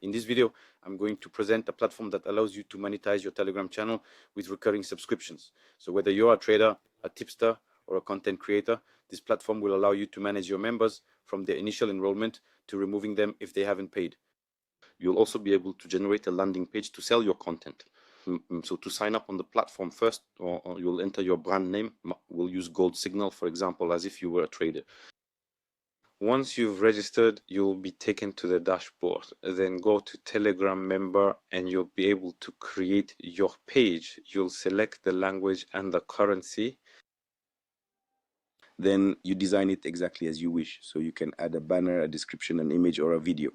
In this video, I'm going to present a platform that allows you to monetize your Telegram channel with recurring subscriptions. So whether you're a trader, a tipster, or a content creator, this platform will allow you to manage your members from their initial enrollment to removing them if they haven't paid. You'll also be able to generate a landing page to sell your content. So to sign up on the platform first, or you'll enter your brand name. We'll use Gold Signal, for example, as if you were a trader. Once you've registered, you'll be taken to the dashboard. Then go to Telegram member and you'll be able to create your page. You'll select the language and the currency. Then you design it exactly as you wish. So you can add a banner, a description, an image, or a video.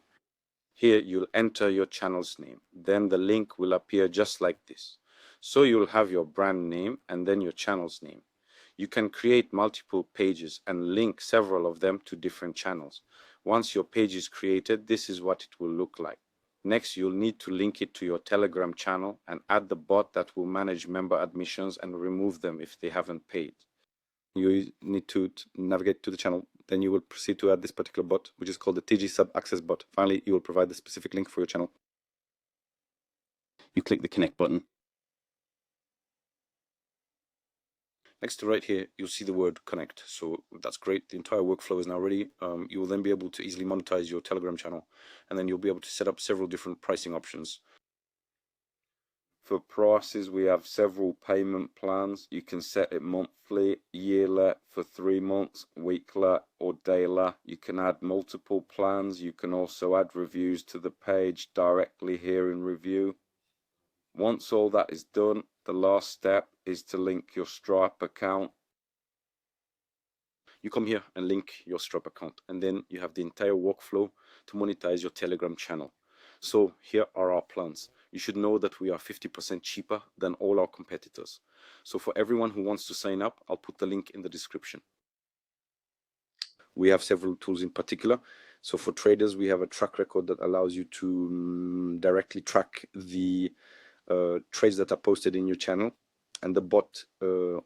Here you'll enter your channel's name. Then the link will appear just like this. So you'll have your brand name and then your channel's name. You can create multiple pages and link several of them to different channels. Once your page is created, this is what it will look like. Next, you'll need to link it to your Telegram channel and add the bot that will manage member admissions and remove them if they haven't paid. You need to navigate to the channel. Then you will proceed to add this particular bot, which is called the TG Sub Access bot. Finally, you will provide the specific link for your channel. You click the connect button. Next to right here, you'll see the word connect. So that's great. The entire workflow is now ready. You will then be able to easily monetize your Telegram channel, and then you'll be able to set up several different pricing options. For prices, we have several payment plans. You can set it monthly, yearly, for 3 months, weekly, or daily. You can add multiple plans. You can also add reviews to the page directly here in review. Once all that is done, the last step is to link your Stripe account. You come here and link your Stripe account, and then you have the entire workflow to monetize your Telegram channel. So here are our plans. You should know that we are 50% cheaper than all our competitors. So for everyone who wants to sign up, I'll put the link in the description. We have several tools in particular. So for traders, we have a track record that allows you to directly track the trades that are posted in your channel, and the bot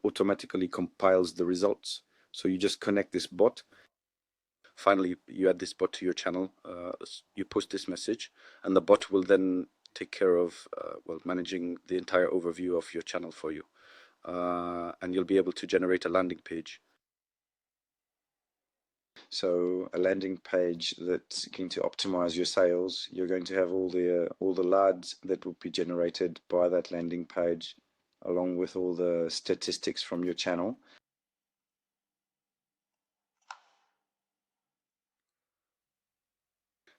automatically compiles the results. So you just connect this bot. Finally, you add this bot to your channel, you post this message, and the bot will then take care of managing the entire overview of your channel for you, and you'll be able to generate a landing page. So a landing page that's going to optimize your sales. You're going to have all the LADs that will be generated by that landing page, along with all the statistics from your channel.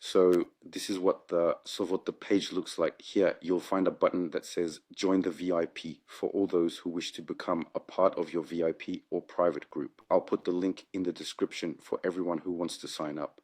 So this is what the page looks like. Here you'll find a button that says join the VIP for all those who wish to become a part of your VIP or private group. I'll put the link in the description for everyone who wants to sign up.